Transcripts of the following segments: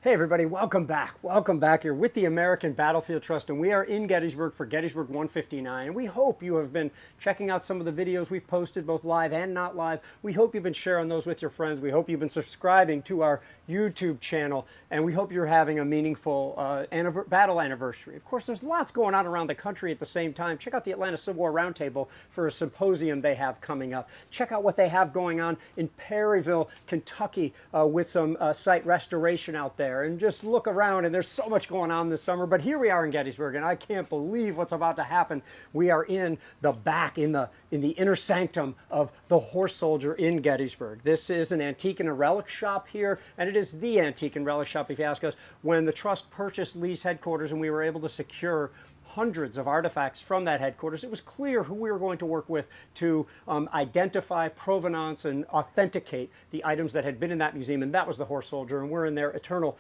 Hey everybody, welcome back. Welcome back. You're with the American Battlefield Trust, and we are in Gettysburg for Gettysburg 159. And we hope you have been checking out some of the videos we've posted, both live and not live. We hope you've been sharing those with your friends. We hope you've been subscribing to our YouTube channel, and we hope you're having a meaningful battle anniversary. Of course, there's lots going on around the country at the same time. Check out the Atlanta Civil War Roundtable for a symposium they have coming up. Check out what they have going on in Perryville, Kentucky, with some site restoration out there. And just look around, and there's so much going on this summer. But here we are in Gettysburg, and I can't believe what's about to happen. We are in the back, in the inner sanctum of the Horse Soldier in Gettysburg. This is an antique and a relic shop here, and it is the antique and relic shop, if you ask us. When the Trust purchased Lee's headquarters and we were able to secure hundreds of artifacts from that headquarters, it was clear who we were going to work with to identify provenance and authenticate the items that had been in that museum, and that was the Horse Soldier, and we're in their eternal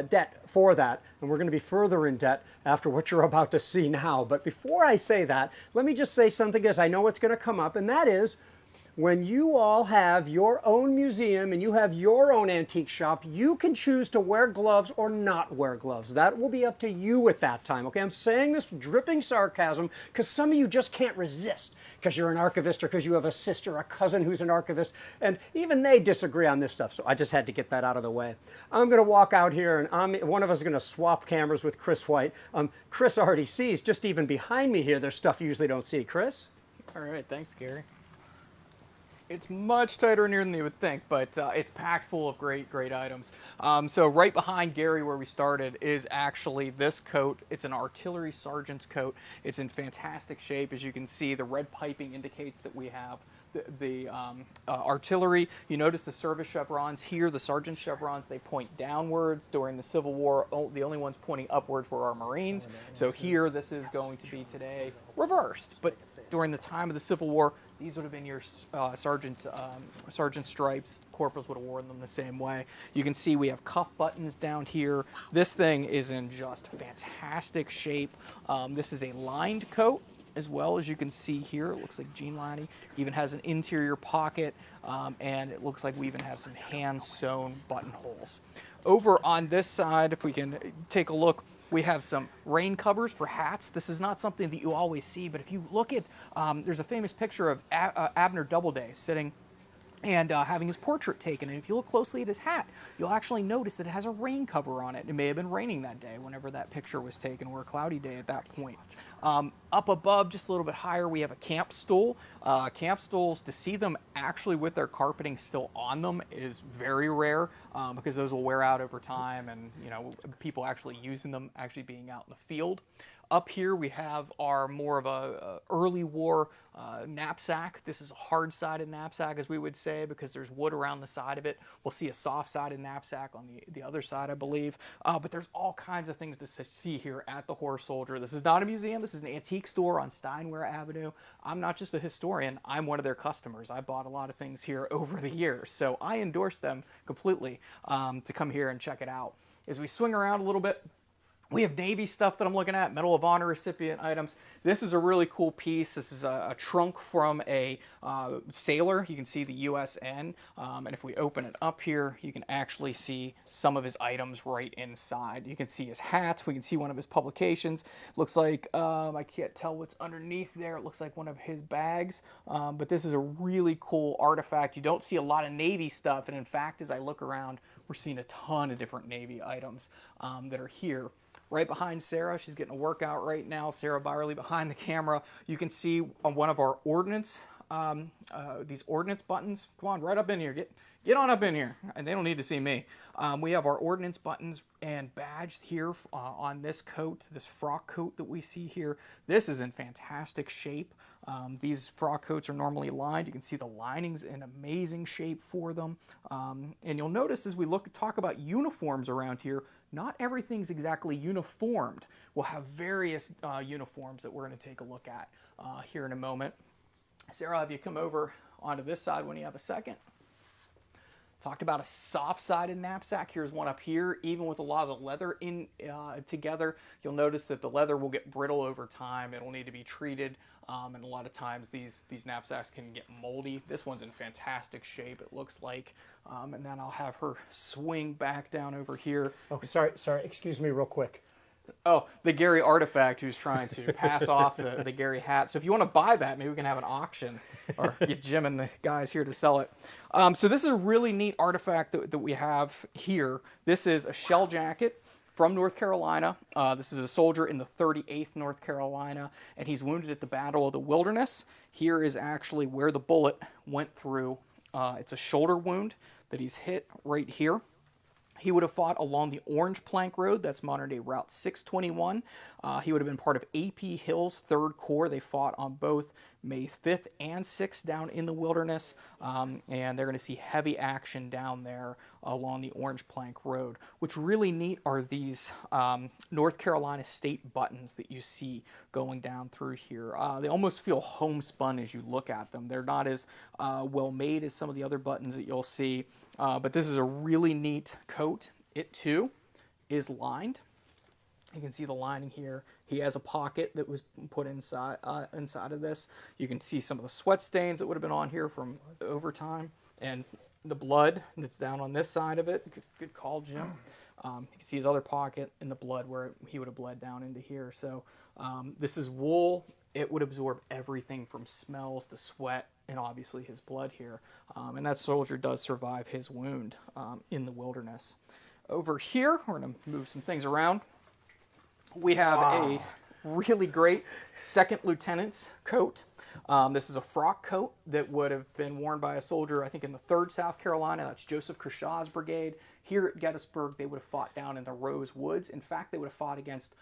debt for that, and we're going to be further in debt after what you're about to see now. But before I say that, let me just say something, as I know it's going to come up, and that is, when you all have your own museum and you have your own antique shop, you can choose to wear gloves or not wear gloves. That will be up to you at that time, okay? I'm saying this dripping sarcasm because some of you just can't resist because you're an archivist or because you have a sister or a cousin who's an archivist, and even they disagree on this stuff, so I just had to get that out of the way. I'm going to walk out here, and one of us is going to swap cameras with Kris White. Kris already sees, just even behind me here, there's stuff you usually don't see. Kris? All right, thanks, Gary. It's much tighter in here than you would think, but it's packed full of great items. So right behind Gary, where we started, is actually this coat. It's an artillery sergeant's coat. It's in fantastic shape. As you can see, the red piping indicates that we have the artillery. You notice the service chevrons here, the sergeant's chevrons, they point downwards. During the Civil War, the only ones pointing upwards were our Marines. So here, this is going to be today reversed. But during the time of the Civil War, these would have been your sergeant's stripes. Corporals would have worn them the same way. You can see we have cuff buttons down here. This thing is in just fantastic shape. This is a lined coat, as well, as you can see here. It looks like jean lining. Even has an interior pocket, and it looks like we even have some hand-sewn buttonholes. Over on this side, if we can take a look, we have some rain covers for hats. This is not something that you always see, but if you look at, there's a famous picture of Abner Doubleday sitting and having his portrait taken. And if you look closely at his hat, you'll actually notice that it has a rain cover on it. It may have been raining that day whenever that picture was taken, or a cloudy day at that point. Up above, just a little bit higher, we have a camp stool. Camp stools, to see them actually with their carpeting still on them is very rare, because those will wear out over time, and people actually using them, actually being out in the field. Up here we have our more of a early war knapsack. This is a hard-sided knapsack, as we would say, because there's wood around the side of it. We'll see a soft-sided knapsack on the other side, I believe. But there's all kinds of things to see here at the Horse Soldier. This is not a museum. This is an antique store on Steinware Avenue. I'm not just a historian. I'm one of their customers. I bought a lot of things here over the years, so I endorse them completely to come here and check it out. As we swing around a little bit, we have Navy stuff that I'm looking at, Medal of Honor recipient items. This is a really cool piece. This is a trunk from a sailor. You can see the USN. And if we open it up here, you can actually see some of his items right inside. You can see his hats. We can see one of his publications. Looks like, I can't tell what's underneath there. It looks like one of his bags. But this is a really cool artifact. You don't see a lot of Navy stuff. And in fact, as I look around, we're seeing a ton of different Navy items that are here. Right behind Sarah, she's getting a workout right now. Sarah Byerly behind the camera. You can see on one of our ordnance, these ordnance buttons. Come on, right up in here. Get on up in here. And they don't need to see me. We have our ordnance buttons and badge here on this coat, this frock coat that we see here. This is in fantastic shape. These frock coats are normally lined. You can see the lining's in amazing shape for them. And you'll notice as we talk about uniforms around here, not everything's exactly uniformed. We'll have various uniforms that we're going to take a look at here in a moment. Sarah, have you come over onto this side when you have a second? Talked about a soft-sided knapsack. Here's one up here. Even with a lot of the leather in together, you'll notice that the leather will get brittle over time. It'll need to be treated, and a lot of times these knapsacks can get moldy. This one's in fantastic shape, it looks like. And then I'll have her swing back down over here. Oh, sorry. Excuse me real quick. Oh, the Garry artifact who's trying to pass off the Garry hat. So if you want to buy that, maybe we can have an auction or get Jim and the guys here to sell it. So this is a really neat artifact that we have here. This is a shell jacket from North Carolina. This is a soldier in the 38th North Carolina, and he's wounded at the Battle of the Wilderness. Here is actually where the bullet went through. It's a shoulder wound that he's hit right here. He would have fought along the Orange Plank Road, that's modern-day Route 621. He would have been part of A.P. Hill's 3rd Corps. They fought on both May 5th and 6th down in the wilderness, and they're going to see heavy action down there along the Orange Plank Road. What's really neat are these North Carolina state buttons that you see going down through here. They almost feel homespun as you look at them. They're not as well made as some of the other buttons that you'll see. But this is a really neat coat. It too is lined. You can see the lining here. He has a pocket that was put inside of this. You can see some of the sweat stains that would have been on here from overtime, and the blood that's down on this side of it. Good call, Jim. You can see his other pocket and the blood where he would have bled down into here. So this is wool. It would absorb everything from smells to sweat and obviously his blood here. And that soldier does survive his wound in the wilderness. Over here, we're going to move some things around. We have a really great second lieutenant's coat. This is a frock coat that would have been worn by a soldier, I think, in the 3rd South Carolina. That's Joseph Kershaw's brigade. Here at Gettysburg, they would have fought down in the Rose Woods. In fact, they would have fought against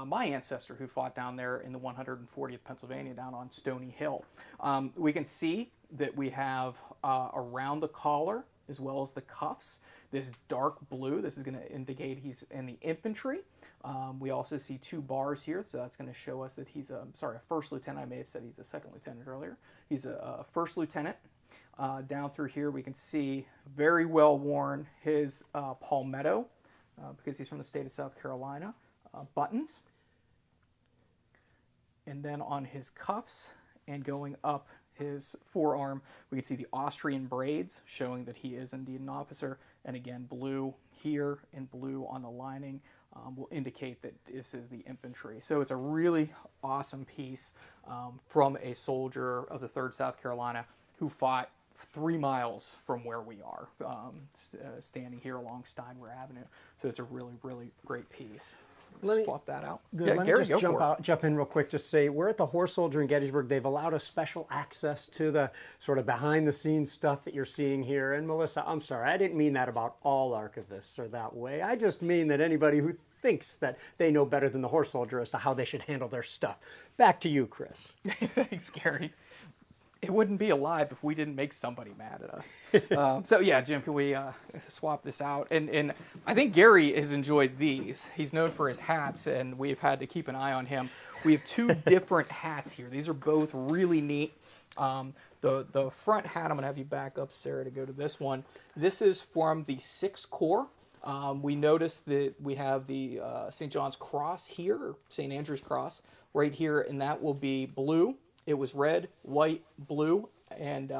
my ancestor who fought down there in the 140th Pennsylvania down on Stony Hill. We can see that we have around the collar as well as the cuffs this dark blue. This is going to indicate he's in the infantry. We also see 2 bars here, so that's going to show us that he's a first lieutenant. I may have said he's a second lieutenant earlier. He's a first lieutenant. Down through here we can see very well worn his palmetto, because he's from the state of South Carolina, buttons. And then on his cuffs and going up his forearm, we can see the Austrian braids showing that he is indeed an officer. And again, blue here and blue on the lining will indicate that this is the infantry. So it's a really awesome piece from a soldier of the 3rd South Carolina who fought 3 miles from where we are, standing here along Steinwehr Avenue. So it's a really, really great piece. Let's swap that out. Good. Let me Garry, just jump in real quick. Just say we're at the Horse Soldier in Gettysburg. They've allowed us special access to the sort of behind-the-scenes stuff that you're seeing here. And Melissa, I'm sorry, I didn't mean that about all archivists or that way. I just mean that anybody who thinks that they know better than the Horse Soldier as to how they should handle their stuff. Back to you, Kris. Thanks, Garry. It wouldn't be alive if we didn't make somebody mad at us. So yeah, Jim, can we swap this out? And I think Garry has enjoyed these. He's known for his hats, and we've had to keep an eye on him. We have 2 different hats here. These are both really neat. The front hat, I'm going to have you back up, Sarah, to go to this one. This is from the 6th Corps. We notice that we have the St. John's Cross here, or St. Andrew's Cross, right here, and that will be blue. It was red, white, blue, and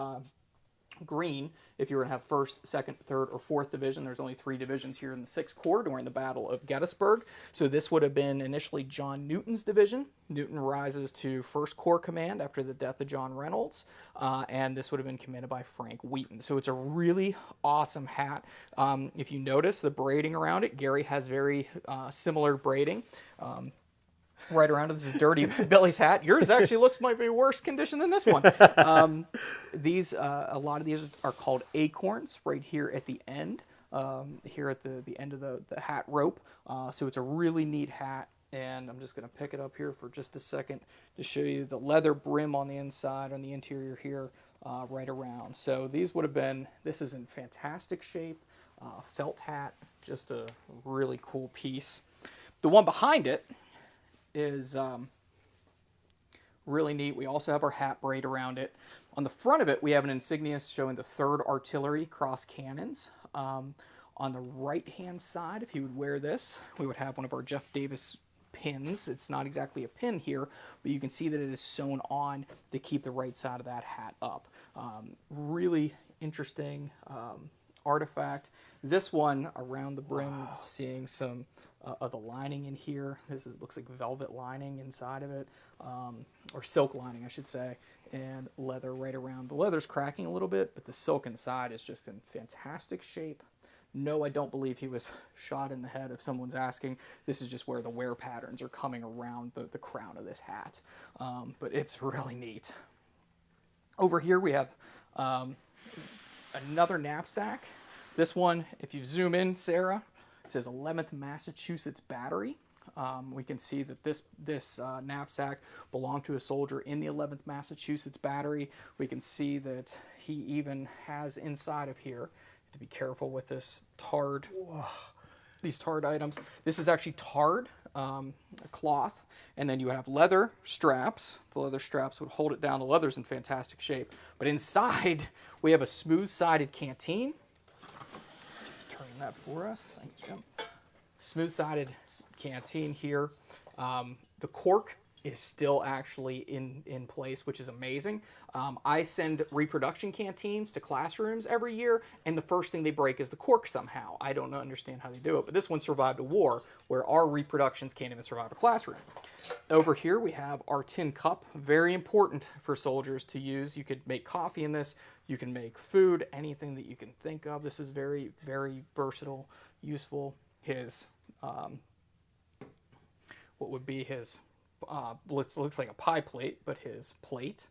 green if you were to have 1st, 2nd, 3rd, or 4th Division. There's only 3 divisions here in the 6th Corps during the Battle of Gettysburg. So this would have been initially John Newton's division. Newton rises to 1st Corps command after the death of John Reynolds, and this would have been commanded by Frank Wheaton. So it's a really awesome hat. If you notice the braiding around it, Garry has very similar braiding. Right around it. This is Dirty Billy's hat. Yours actually might be worse condition than this one. A lot of these are called acorns right here at the end, here at the end of the hat rope. So it's a really neat hat, and I'm just going to pick it up here for just a second to show you the leather brim on the inside, on the interior here, right around. So these would have been, this is in fantastic shape, felt hat, just a really cool piece. The one behind it is really neat. We also have our hat braid around it. On the front of it, we have an insignia showing the 3rd Artillery Cross Cannons. On the right-hand side, if you would wear this, we would have one of our Jeff Davis pins. It's not exactly a pin here, but you can see that it is sewn on to keep the right side of that hat up. Really interesting artifact. This one around the brim, seeing some of the lining in here. Looks like velvet lining inside of it, or silk lining, I should say, and leather right around. The leather's cracking a little bit, but the silk inside is just in fantastic shape. No, I don't believe he was shot in the head, if someone's asking. This is just where the wear patterns are coming around the crown of this hat. But it's really neat. Over here we have another knapsack. This one, if you zoom in, Sarah, it says 11th Massachusetts Battery. We can see that this knapsack belonged to a soldier in the 11th Massachusetts Battery. We can see that he even has inside of here, to be careful with this tarred, these tarred items. This is actually tarred cloth, and then you have leather straps. The leather straps would hold it down. The leather's in fantastic shape. But inside, we have a smooth-sided canteen. Just turning that for us. Thanks, Jim. Smooth-sided canteen here. The cork is still actually in place, which is amazing. I send reproduction canteens to classrooms every year, and the first thing they break is the cork somehow. I don't understand how they do it, but this one survived a war where our reproductions can't even survive a classroom. Over here we have our tin cup, very important for soldiers to use. You could make coffee in this, you can make food, anything that you can think of. This is very, very versatile, useful. His, what would be his, looks like a pie plate, but his plate,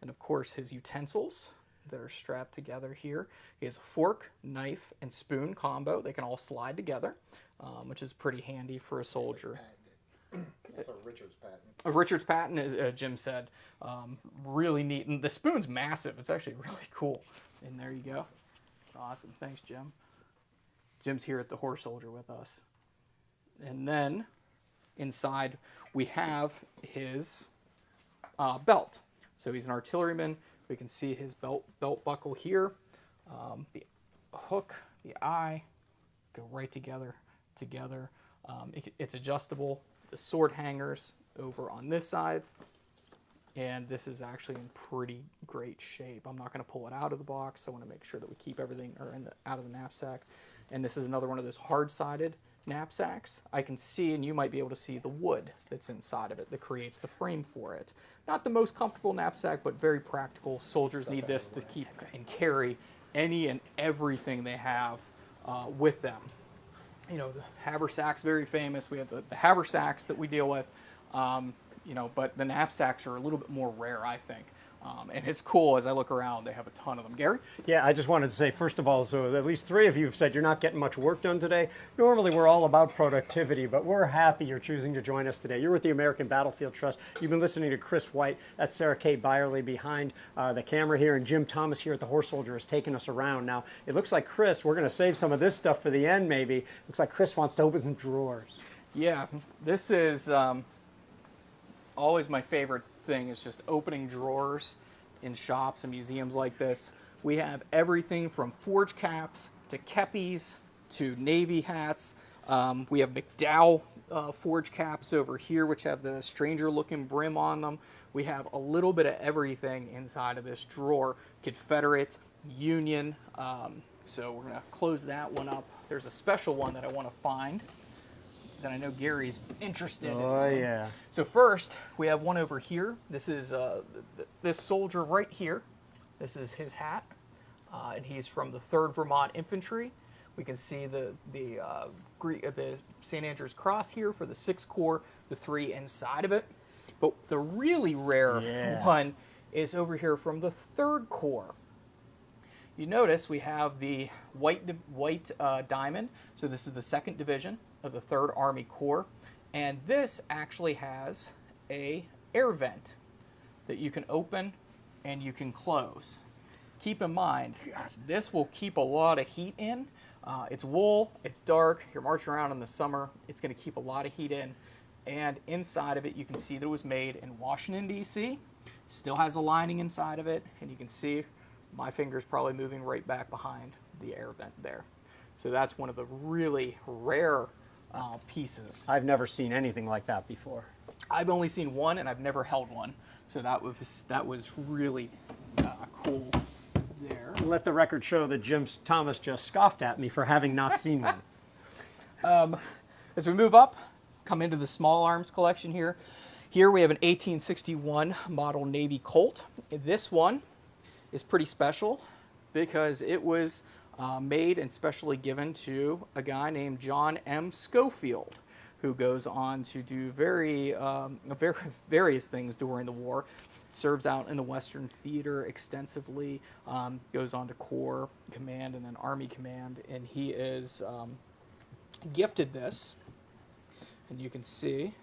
and of course his utensils that are strapped together here. He has a fork, knife, and spoon combo. They can all slide together, which is pretty handy for a soldier. That's a Richards patent. A Richards patent, as Jim said. Really neat. And the spoon's massive. It's actually really cool. And there you go. Awesome. Thanks, Jim. Jim's here at the Horse Soldier with us. And then inside we have his belt. So he's an artilleryman. We can see his belt buckle here. The hook, the eye, go right together. It's adjustable. The sword hangers over on this side. And this is actually in pretty great shape. I'm not going to pull it out of the box. I want to make sure that we keep everything out of the knapsack. And this is another one of those hard-sided knapsacks. I can see, and you might be able to see, the wood that's inside of it that creates the frame for it. Not the most comfortable knapsack, but very practical. Soldiers need this to keep and carry any and everything they have with them. You know, the haversacks, very famous. We have the haversacks that we deal with, you know, but the knapsacks are a little bit more rare, I think. And it's cool as I look around, they have a ton of them. Gary? Yeah, I just wanted to say, first of all, so at least 3 of you have said you're not getting much work done today. Normally, we're all about productivity, but we're happy you're choosing to join us today. You're with the American Battlefield Trust. You've been listening to Kris White. That's Sarah Kay Byerly behind the camera here, and Jim Thomas here at the Horse Soldier is taking us around. Now, it looks like Kris, we're going to save some of this stuff for the end, maybe. Looks like Kris wants to open some drawers. Yeah, this is always my favorite thing, is just opening drawers in shops and museums like this. We have everything from forge caps to kepis to Navy hats. We have McDowell forge caps over here, which have the stranger looking brim on them. We have a little bit of everything inside of this drawer. Confederate, Union. So we're gonna close that one up. There's a special one that I want to find that I know Gary's interested in. Oh, yeah. So first, we have one over here. This is this soldier right here. This is his hat, and he's from the 3rd Vermont Infantry. We can see the St. Andrew's Cross here for the 6th Corps, the 3 inside of it. But the really rare one is over here from the 3rd Corps. You notice we have the white diamond. So this is the 2nd Division of the 3rd Army Corps, and this actually has a air vent that you can open and you can close. Keep in mind, this will keep a lot of heat in. It's wool, it's dark, you're marching around in the summer, it's going to keep a lot of heat in. And inside of it, you can see that it was made in Washington, D.C. Still has a lining inside of it, and you can see my finger's probably moving right back behind the air vent there. So that's one of the really rare pieces. I've never seen anything like that before. I've only seen one, and I've never held one. So that was really cool there. Let the record show that Jim Thomas just scoffed at me for having not seen one. As we move up, come into the small arms collection here. Here we have an 1861 model Navy Colt. This one is pretty special because it was made and specially given to a guy named John M. Schofield, who goes on to do various things during the war. Serves out in the Western Theater extensively, goes on to Corps Command and then Army Command, and he is gifted this, and you can see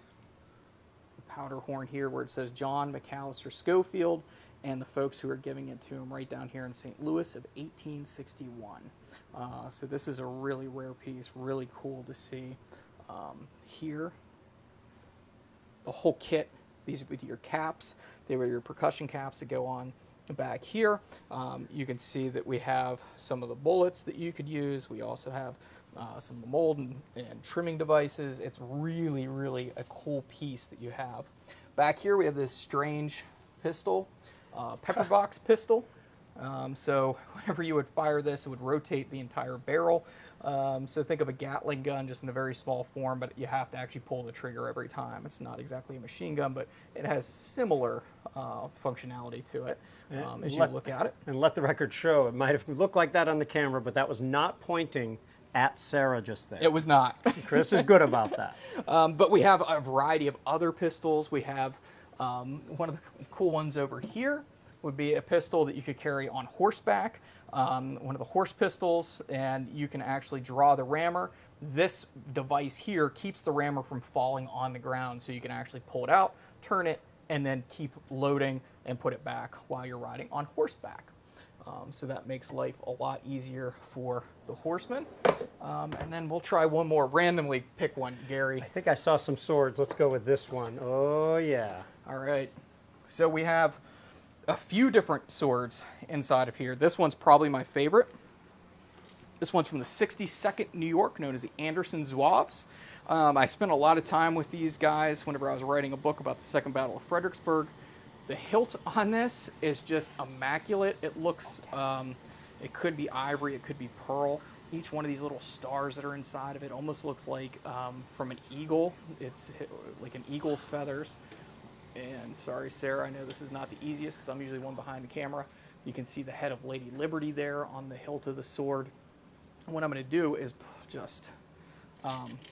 the powder horn here where it says John McAllister Schofield, and the folks who are giving it to him right down here in St. Louis of 1861. So this is a really rare piece, really cool to see. Here, the whole kit. These would be your caps. They were your percussion caps that go on the back here. You can see that we have some of the bullets that you could use. We also have some of the mold and trimming devices. It's really, really a cool piece that you have. Back here we have this strange pistol, pepperbox pistol. So whenever you would fire this, it would rotate the entire barrel. So think of a Gatling gun just in a very small form, but you have to actually pull the trigger every time. It's not exactly a machine gun, but it has similar functionality to it as you look at it. And let the record show, it might have looked like that on the camera, but that was not pointing at Sarah just there. It was not. Chris is good about that. But we have a variety of other pistols. We have one of the cool ones over here would be a pistol that you could carry on horseback, one of the horse pistols, and you can actually draw the rammer. This device here keeps the rammer from falling on the ground, so you can actually pull it out, turn it, and then keep loading and put it back while you're riding on horseback. So that makes life a lot easier for the horseman. And then we'll try one more. Randomly pick one, Gary. I think I saw some swords. Let's go with this one. Oh, yeah. All right. So we have a few different swords inside of here. This one's probably my favorite. This one's from the 62nd New York, known as the Anderson Zouaves. I spent a lot of time with these guys whenever I was writing a book about the Second Battle of Fredericksburg. The hilt on this is just immaculate. It looks, it could be ivory, it could be pearl. Each one of these little stars that are inside of it almost looks like from an eagle. It's like an eagle's feathers. And sorry, Sarah, I know this is not the easiest because I'm usually one behind the camera. You can see the head of Lady Liberty there on the hilt of the sword. And what I'm going to do is just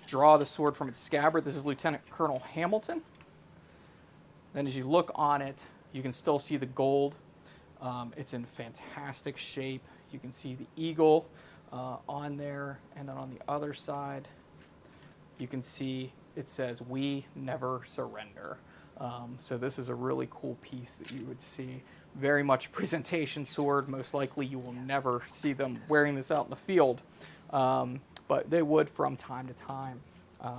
draw the sword from its scabbard. This is Lieutenant Colonel Hamilton. Then as you look on it, you can still see the gold. It's in fantastic shape. You can see the eagle on there. And then on the other side, you can see it says, "We never surrender." So this is a really cool piece that you would see. Very much a presentation sword. Most likely you will never see them wearing this out in the field, but they would from time to time.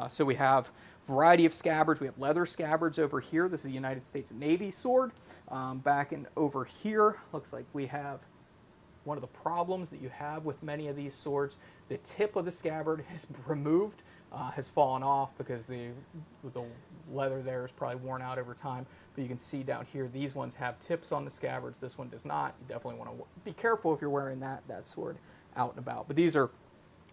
So we have a variety of scabbards. We have leather scabbards over here. This is a United States Navy sword. Back in over here, looks like we have one of the problems that you have with many of these swords. The tip of the scabbard is removed, has fallen off because the leather there is probably worn out over time. But you can see down here, these ones have tips on the scabbards. This one does not. You definitely want to be careful if you're wearing that sword out and about. But these are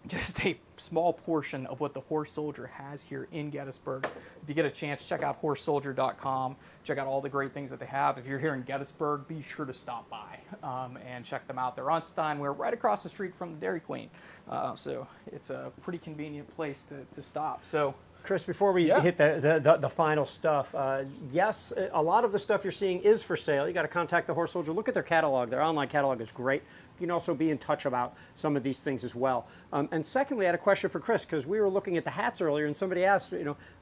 just a small portion of what the Horse Soldier has here in Gettysburg. If you get a chance, check out horsesoldier.com. Check out all the great things that they have. If you're here in Gettysburg, be sure to stop by and check them out. They're on Steinway, right across the street from the Dairy Queen. So it's a pretty convenient place to stop. So, Chris, before we hit the final stuff, yes, a lot of the stuff you're seeing is for sale. You got to contact the Horse Soldier. Look at their catalog. Their online catalog is great. You can also be in touch about some of these things as well. And secondly, I had a question for Chris, because we were looking at the hats earlier, and somebody asked,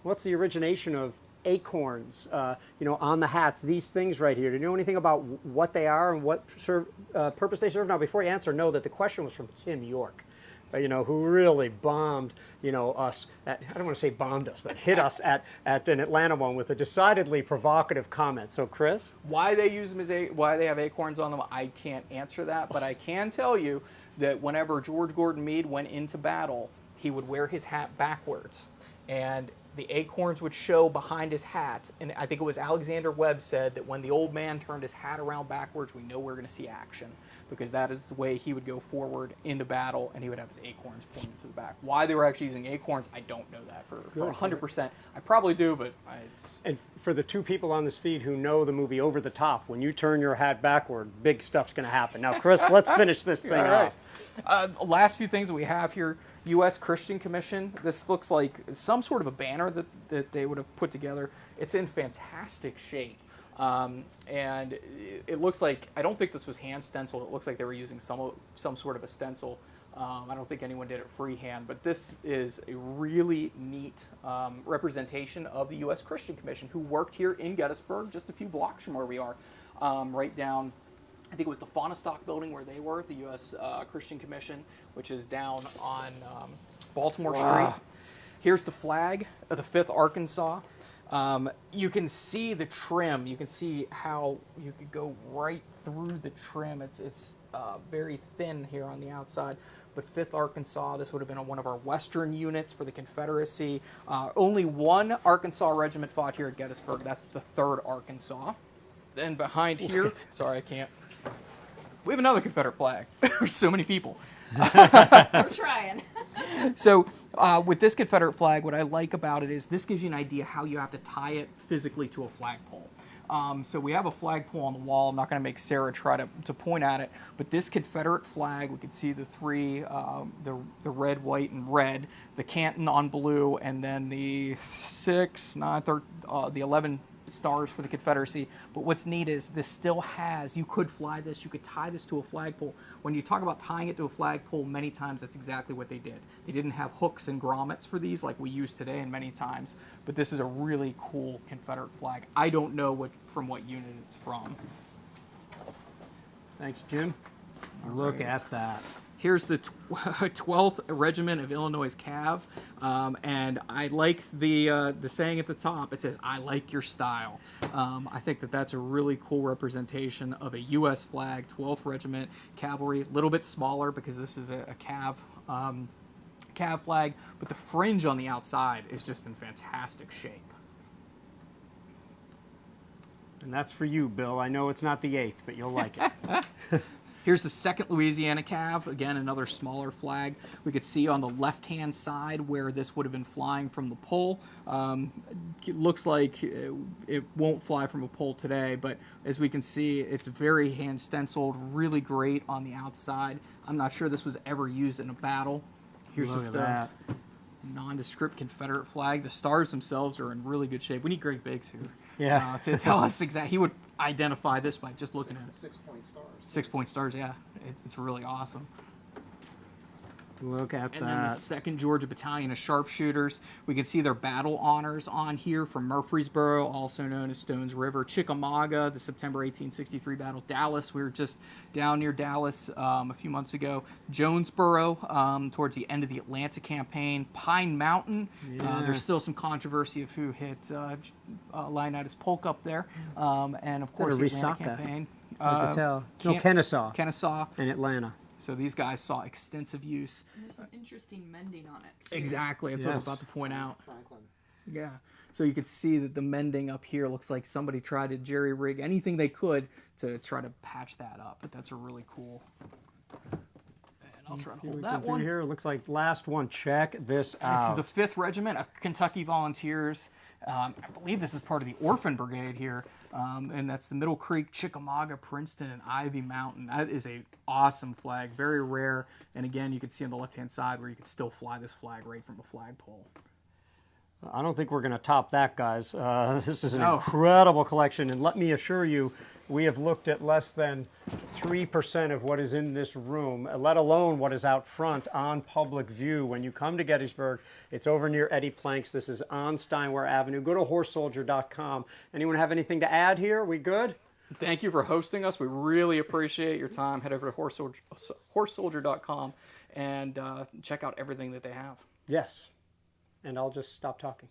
what's the origination of acorns, on the hats, these things right here. Do you know anything about what they are and what purpose they serve? Now, before you answer, know that the question was from Tim York. you know, who really bombed, you know, us. I don't want to say bombed us, but hit us at an Atlanta one with a decidedly provocative comment. So, Kris, Why they use them as why they have acorns on them, I can't answer that, but I can tell you that whenever George Gordon Meade went into battle, he would wear his hat backwards, and the acorns would show behind his hat. And I think it was Alexander Webb said that when the old man turned his hat around backwards, we know we're going to see action, because that is the way he would go forward into battle, and he would have his acorns pointed to the back. Why they were actually using acorns, I don't know that for 100%. I probably do, but it's... and for the two people on this feed who know the movie Over the Top, when you turn your hat backward, big stuff's going to happen. Now, Kris, let's finish this thing off. Last few things that we have here, U.S. Christian Commission. This looks like some sort of a banner that they would have put together. It's in fantastic shape. And it looks like, I don't think this was hand stenciled. It looks like they were using some sort of a stencil. I don't think anyone did it freehand, but this is a really neat representation of the U.S. Christian Commission, who worked here in Gettysburg, just a few blocks from where we are, right down, I think it was the Faunastock building where they were, the U.S. Christian Commission, which is down on Baltimore Street. Here's the flag of the 5th Arkansas. You can see the trim. You can see how you could go right through the trim. It's very thin here on the outside. But 5th Arkansas, this would have been one of our western units for the Confederacy. Only one Arkansas regiment fought here at Gettysburg. That's the 3rd Arkansas. Then behind here, sorry, I can't. We have another Confederate flag. There's so many people. We're trying. So with this Confederate flag, what I like about it is this gives you an idea how you have to tie it physically to a flagpole. So we have a flagpole on the wall. I'm not going to make Sarah try to point at it, but this Confederate flag, we can see the three, the red, white, and red, the canton on blue, and then the 11 stars for the Confederacy. But what's neat is this still has, you could fly this, you could tie this to a flagpole. When you talk about tying it to a flagpole, many times that's exactly what they did. They didn't have hooks and grommets for these like we use today, and many times, but this is a really cool Confederate flag. I don't know from what unit it's from. Thanks, Jim. Look at that. Here's the 12th Regiment of Illinois Cav, and I like the saying at the top. It says, "I like your style." I think that's a really cool representation of a U.S. flag, 12th Regiment Cavalry. A little bit smaller because this is a Cav flag, but the fringe on the outside is just in fantastic shape. And that's for you, Bill. I know it's not the 8th, but you'll like it. Here's the 2nd Louisiana Cav, again, another smaller flag. We could see on the left-hand side where this would have been flying from the pole. It looks like it won't fly from a pole today, but as we can see, it's very hand-stenciled, really great on the outside. I'm not sure this was ever used in a battle. Here's just a nondescript Confederate flag. The stars themselves are in really good shape. We need Greg Biggs here. Yeah. To tell us exactly. He would identify this by just looking at it. 6-point stars. 6-point stars, yeah. It's really awesome. Look at that. And then the 2nd Georgia Battalion of Sharpshooters. We can see their battle honors on here from Murfreesboro, also known as Stones River. Chickamauga, the September 1863 battle. Dallas, we were just down near Dallas a few months ago. Jonesboro, towards the end of the Atlanta campaign. Pine Mountain, there's still some controversy of who hit Leonidas Polk up there. And of course, the Atlanta campaign. Kennesaw. Kennesaw. In Atlanta. So these guys saw extensive use. And there's some interesting mending on it, too. Exactly, that's what I was about to point out. Franklin. Yeah, so you can see that the mending up here looks like somebody tried to jerry-rig anything they could to try to patch that up, but that's a really cool. And I'll try to hold that one. Here, it looks like last one. Check this out. This is the 5th Regiment of Kentucky Volunteers. I believe this is part of the Orphan Brigade here, and that's the Middle Creek, Chickamauga, Princeton, and Ivy Mountain. That is a awesome flag, very rare. And again, you can see on the left-hand side where you can still fly this flag right from a flagpole. I don't think we're going to top that, guys. This is an incredible collection, and let me assure you, we have looked at less than 3% of what is in this room, let alone what is out front on public view. When you come to Gettysburg, it's over near Eddie Planks. This is on Steinway Avenue. Go to horsesoldier.com. Anyone have anything to add here? We good? Thank you for hosting us. We really appreciate your time. Head over to horsesoldier.com and check out everything that they have. Yes. And I'll just stop talking.